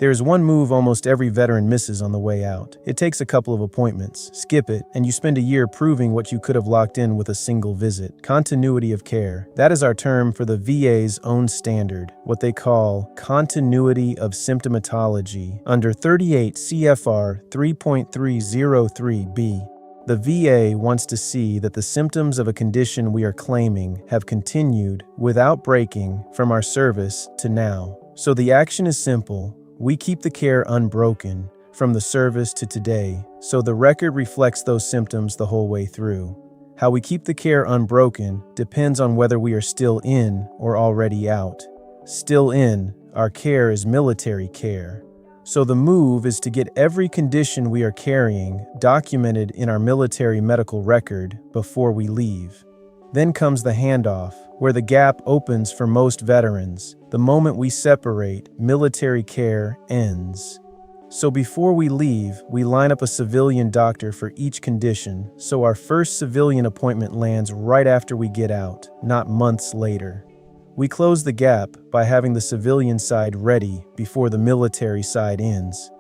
There's one move almost every veteran misses on the way out. It takes a couple of appointments, skip it, and you spend a year proving what you could have locked in with a single visit. Continuity of care. That is our term for the VA's own standard, what they call continuity of symptomatology under 38 CFR 3.303b. The VA wants to see that the symptoms of a condition we are claiming have continued without breaking from our service to now. So the action is simple. We keep the care unbroken from the service to today, so the record reflects those symptoms the whole way through. How we keep the care unbroken depends on whether we are still in or already out. Still in, our care is military care. So the move is to get every condition we are carrying documented in our military medical record before we leave. Then comes the handoff, where the gap opens for most veterans. The moment we separate, military care ends. So before we leave, we line up a civilian doctor for each condition, so our first civilian appointment lands right after we get out, not months later. We close the gap by having the civilian side ready before the military side ends.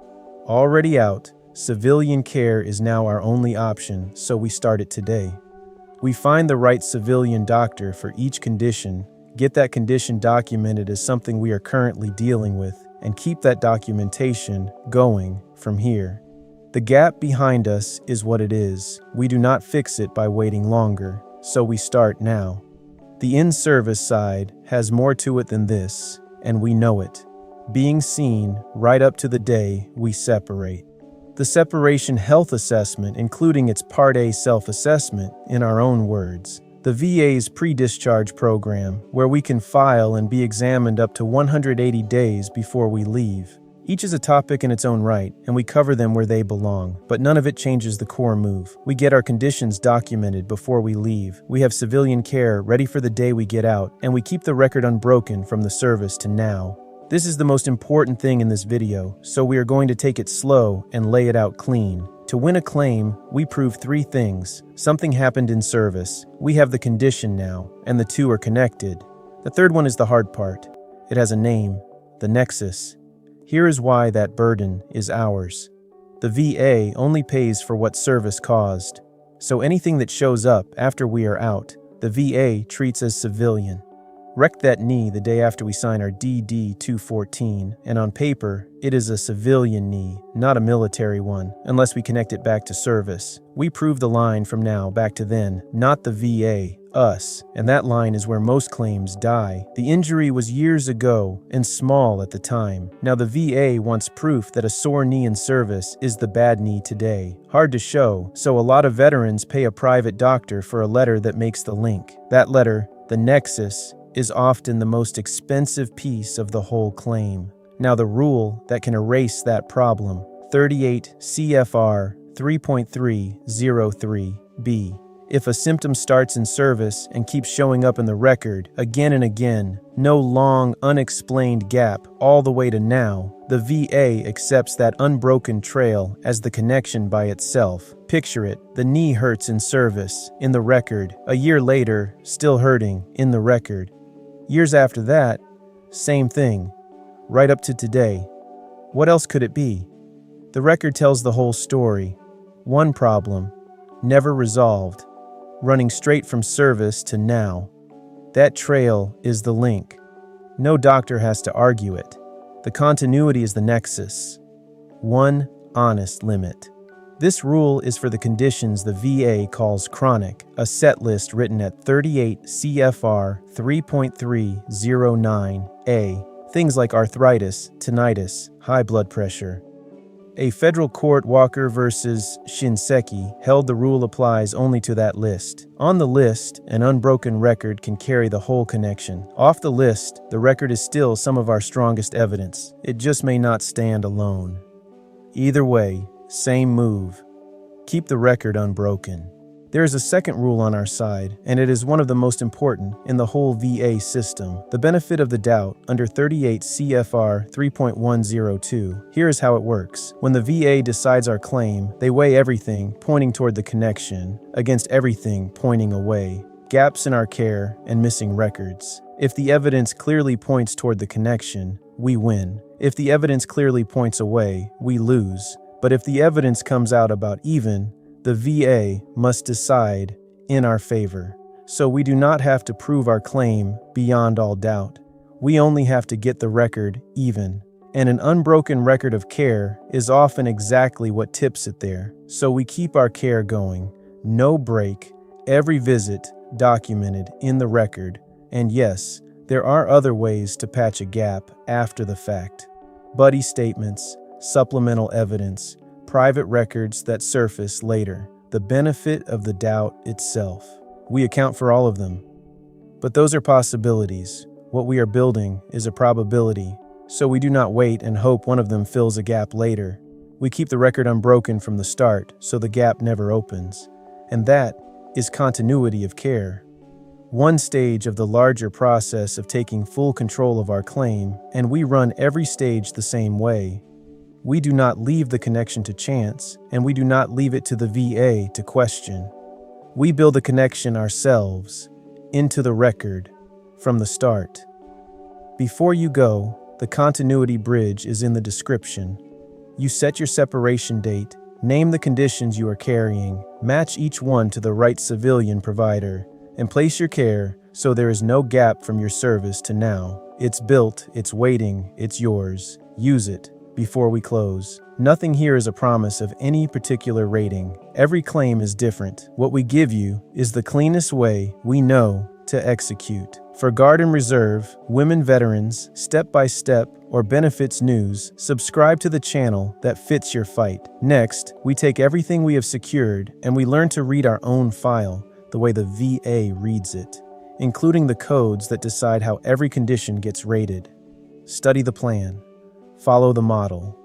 Already out, civilian care is now our only option, so we start it today. We find the right civilian doctor for each condition, get that condition documented as something we are currently dealing with, and keep that documentation going from here. The gap behind us is what it is. We do not fix it by waiting longer, so we start now. The in-service side has more to it than this, and we know it. Being seen right up to the day we separate. The separation health assessment, including its Part A self-assessment, in our own words. The VA's pre-discharge program, where we can file and be examined up to 180 days before we leave. Each is a topic in its own right, and we cover them where they belong, but none of it changes the core move. We get our conditions documented before we leave. We have civilian care ready for the day we get out, and we keep the record unbroken from the service to now. This is the most important thing in this video, so we are going to take it slow and lay it out clean. To win a claim, we prove 3 things. Something happened in service. We have the condition now, and the two are connected. The third one is the hard part. It has a name, the Nexus. Here is why that burden is ours. The VA only pays for what service caused, so anything that shows up after we are out, the VA treats as civilian. Wrecked that knee the day after we sign our DD-214, and on paper, it is a civilian knee, not a military one, unless we connect it back to service. We prove the line from now back to then, not the VA, us, and that line is where most claims die. The injury was years ago and small at the time. Now the VA wants proof that a sore knee in service is the bad knee today. Hard to show, so a lot of veterans pay a private doctor for a letter that makes the link. That letter, the Nexus, is often the most expensive piece of the whole claim. Now the rule that can erase that problem, 38 CFR 3.303b. If a symptom starts in service and keeps showing up in the record again and again, no long, unexplained gap all the way to now, the VA accepts that unbroken trail as the connection by itself. Picture it, the knee hurts in service, in the record. A year later, still hurting, in the record. Years after that, same thing, right up to today. What else could it be? The record tells the whole story. One problem, never resolved, running straight from service to now. That trail is the link. No doctor has to argue it. The continuity is the Nexus. One honest limit. This rule is for the conditions the VA calls chronic, a set list written at 38 CFR 3.309a. Things like arthritis, tinnitus, high blood pressure. A federal court, Walker versus Shinseki, held the rule applies only to that list. On the list, an unbroken record can carry the whole connection. Off the list, the record is still some of our strongest evidence. It just may not stand alone. Either way, same move. Keep the record unbroken. There is a second rule on our side, and it is one of the most important in the whole VA system. The benefit of the doubt under 38 CFR 3.102. Here is how it works. When the VA decides our claim, they weigh everything pointing toward the connection against everything pointing away. Gaps in our care and missing records. If the evidence clearly points toward the connection, we win. If the evidence clearly points away, we lose. But if the evidence comes out about even, the VA must decide in our favor. So we do not have to prove our claim beyond all doubt. We only have to get the record even. And an unbroken record of care is often exactly what tips it there. So we keep our care going. No break, every visit documented in the record. And yes, there are other ways to patch a gap after the fact. Buddy statements, supplemental evidence, private records that surface later. The benefit of the doubt itself. We account for all of them. But those are possibilities. What we are building is a probability. So we do not wait and hope one of them fills a gap later. We keep the record unbroken from the start, so the gap never opens. And that is continuity of care. One stage of the larger process of taking full control of our claim, and we run every stage the same way. We do not leave the connection to chance, and we do not leave it to the VA to question. We build the connection ourselves, into the record, from the start. Before you go, the continuity bridge is in the description. You set your separation date, name the conditions you are carrying, match each one to the right civilian provider, and place your care so there is no gap from your service to now. It's built, it's waiting, it's yours. Use it before we close. Nothing here is a promise of any particular rating. Every claim is different. What we give you is the cleanest way we know to execute. For Guard and Reserve, women veterans, step-by-step, or benefits news, subscribe to the channel that fits your fight. Next, we take everything we have secured and we learn to read our own file the way the VA reads it, including the codes that decide how every condition gets rated. Study the plan. Follow the model.